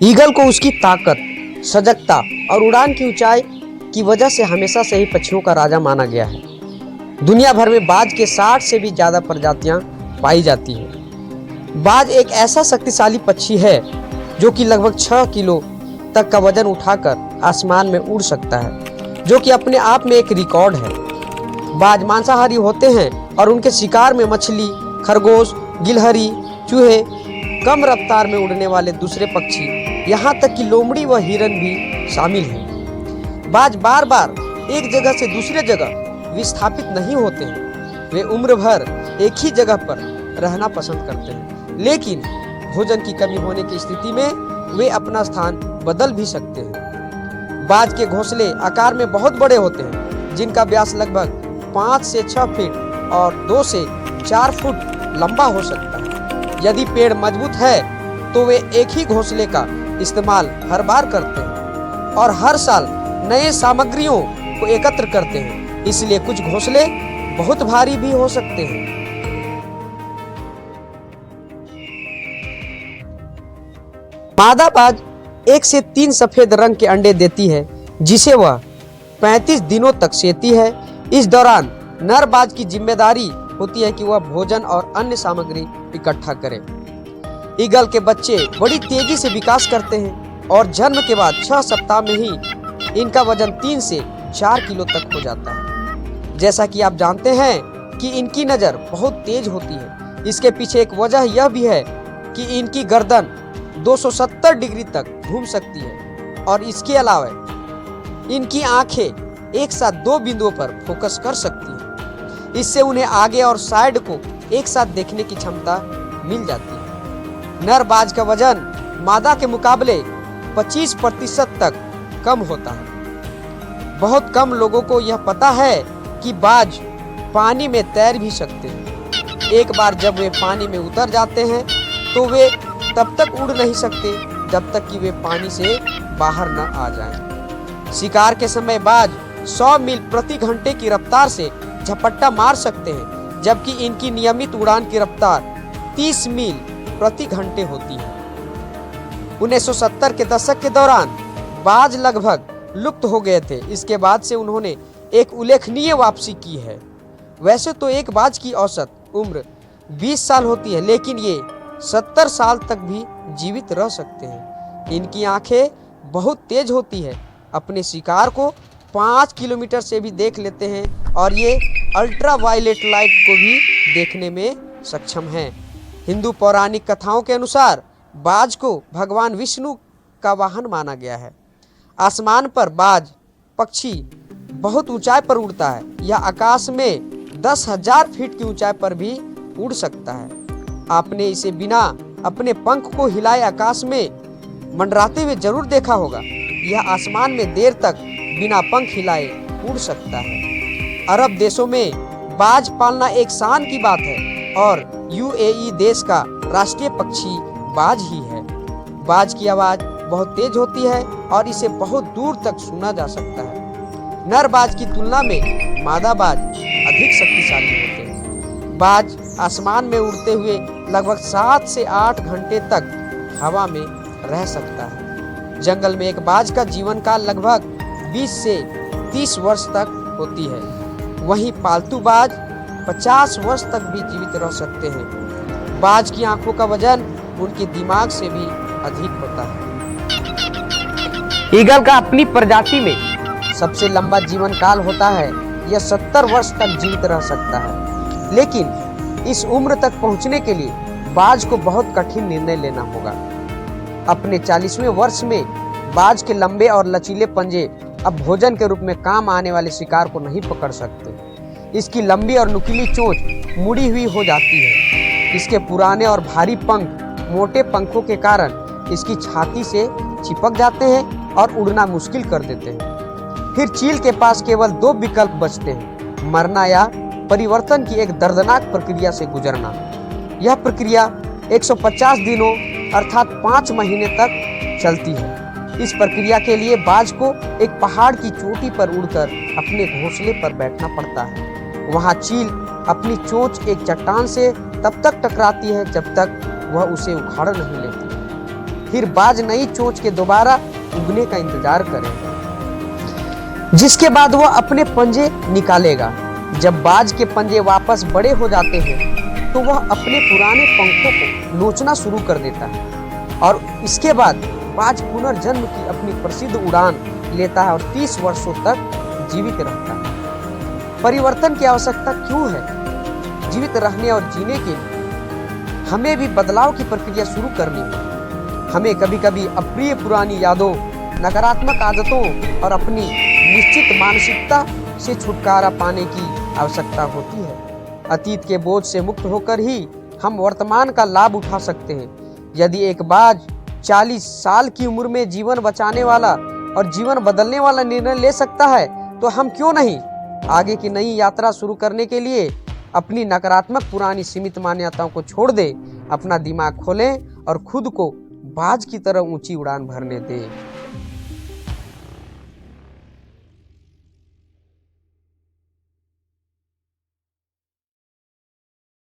Eagle को उसकी ताकत, सजगता और उड़ान की ऊंचाई की वजह से हमेशा से ही पक्षियों का राजा माना गया है। दुनिया भर में बाज के 60 से भी ज़्यादा प्रजातियां पाई जाती हैं। बाज एक ऐसा शक्तिशाली पक्षी है जो कि लगभग 6 किलो तक का वजन उठाकर आसमान में उड़ सकता है, जो कि अपने आप में एक रिकॉर्ड है। बाज मांसाहारी होते हैं और उनके शिकार में मछली, खरगोश, गिलहरी, चूहे, कम रफ्तार में उड़ने वाले दूसरे पक्षी, यहाँ तक कि लोमड़ी व हिरन भी शामिल हैं। बाज बार बार एक जगह से दूसरे जगह विस्थापित नहीं होते हैं। वे उम्र भर एक ही जगह पर रहना पसंद करते हैं, लेकिन भोजन की कमी होने की स्थिति में वे अपना स्थान बदल भी सकते हैं। बाज के घोंसले आकार में बहुत बड़े होते हैं, जिनका व्यास लगभग 5 से 6 फीट और 2 से 4 फुट लंबा हो सकता है। यदि पेड़ मजबूत है तो वे एक ही घोंसले का इस्तेमाल हर बार करते हैं और हर साल नए सामग्रियों को एकत्र करते हैं, इसलिए कुछ घोंसले बहुत भारी भी हो सकते हैं। मादा बाज 1 से 3 सफेद रंग के अंडे देती है, जिसे वह 35 दिनों तक सेती है। इस दौरान नर बाज की जिम्मेदारी होती है कि वह भोजन और अन्य सामग्री इकट्ठा करे। ईगल के बच्चे बड़ी तेजी से विकास करते हैं और जन्म के बाद 6 सप्ताह में ही इनका वजन 3 से 4 किलो तक हो जाता है। जैसा कि आप जानते हैं कि इनकी नज़र बहुत तेज होती है। इसके पीछे एक वजह यह भी है कि इनकी गर्दन 270 डिग्री तक घूम सकती है और इसके अलावा इनकी आंखें एक साथ 2 बिंदुओं पर फोकस कर सकती हैं। इससे उन्हें आगे और साइड को एक साथ देखने की क्षमता मिल जाती है। नर बाज का वजन मादा के मुकाबले 25% तक कम होता है। बहुत कम लोगों को यह पता है कि बाज पानी में तैर भी सकते हैं। एक बार जब वे पानी में उतर जाते हैं तो वे तब तक उड़ नहीं सकते जब तक कि वे पानी से बाहर न आ जाएं। शिकार के समय बाज 100 मील प्रति घंटे की रफ्तार से झपट्टा मार सकते हैं, जबकि इनकी नियमित उड़ान की रफ्तार 30 मील प्रति घंटे होती है। 1970 के दशक के दौरान बाज लगभग लुप्त हो गए थे। इसके बाद से उन्होंने एक उल्लेखनीय वापसी की है। वैसे तो एक बाज की औसत उम्र 20 साल होती है, लेकिन ये 70 साल तक भी जीवित रह सकते हैं। इनकी आंखें बहुत तेज होती है, अपने शिकार को 5 किलोमीटर से भी देख लेते हैं और ये अल्ट्रा वायलेट लाइट को भी देखने में सक्षम हैं। हिंदू पौराणिक कथाओं के अनुसार बाज को भगवान विष्णु का वाहन माना गया है। आसमान पर बाज पक्षी बहुत ऊंचाई पर उड़ता है। यह आकाश में 10,000 फीट की ऊंचाई पर भी उड़ सकता है। आपने इसे बिना अपने पंख को हिलाए आकाश में मंडराते हुए जरूर देखा होगा। यह आसमान में देर तक बिना पंख हिलाए उड़ सकता है। अरब देशों में बाज पालना एक शान की बात है और यूएई देश का राष्ट्रीय पक्षी बाज ही है। बाज की आवाज बहुत तेज होती है और इसे बहुत दूर तक सुना जा सकता है। नर बाज की तुलना में मादा बाज अधिक शक्तिशाली होते हैं। बाज आसमान में उड़ते हुए लगभग 7 से 8 घंटे तक हवा में रह सकता है। जंगल में एक बाज का जीवन काल लगभग 20 से 30 वर्ष तक होती है। वहीं पालतू बाज 50 वर्ष तक भी जीवित रह सकते हैं। बाज की आंखों का वजन उनके दिमाग से भी अधिक होता है। ईगल का अपनी प्रजाति में सबसे लंबा जीवन काल होता है। यह 70 वर्ष तक जीवित रह सकता है, लेकिन इस उम्र तक पहुंचने के लिए बाज को बहुत कठिन निर्णय लेना होगा। अपने 40वें वर्ष में बाज के लंबे और लचीले पंजे अब भोजन के रूप में काम आने वाले शिकार को नहीं पकड़ सकते। इसकी लंबी और नुकीली चोंच मुड़ी हुई हो जाती है। इसके पुराने और भारी पंख मोटे पंखों के कारण इसकी छाती से चिपक जाते हैं और उड़ना मुश्किल कर देते हैं। फिर चील के पास केवल 2 विकल्प बचते हैं, मरना या परिवर्तन की एक दर्दनाक प्रक्रिया से गुजरना। यह प्रक्रिया 150 दिनों अर्थात 5 महीने तक चलती है। इस प्रक्रिया के लिए बाज को एक पहाड़ की चोटी पर उड़कर अपने घोंसले पर बैठना पड़ता है। वहाँ चील अपनी चोंच एक चट्टान से तब तक टकराती है जब तक वह उसे उखाड़ नहीं लेती। फिर बाज नई चोंच के दोबारा उगने का इंतजार करें, जिसके बाद वह अपने पंजे निकालेगा। जब बाज के पंजे वापस बड़े हो जाते हैं तो वह अपने पुराने पंखों को नोचना शुरू कर देता है और इसके बाद बाज पुनर्जन्म की अपनी प्रसिद्ध उड़ान लेता है और 30 वर्षों तक जीवित रहता है। परिवर्तन की आवश्यकता क्यों है? जीवित रहने और जीने के लिए हमें भी बदलाव की प्रक्रिया शुरू करनी है। हमें कभी कभी अप्रिय पुरानी यादों, नकारात्मक आदतों और अपनी निश्चित मानसिकता से छुटकारा पाने की आवश्यकता होती है। अतीत के बोझ से मुक्त होकर ही हम वर्तमान का लाभ उठा सकते हैं। यदि एक बाज 40 साल की उम्र में जीवन बचाने वाला और जीवन बदलने वाला निर्णय ले सकता है तो हम क्यों नहीं? आगे की नई यात्रा शुरू करने के लिए अपनी नकारात्मक पुरानी सीमित मान्यताओं को छोड़ दे, अपना दिमाग खोलें और खुद को बाज की तरह ऊंची उड़ान भरने दें।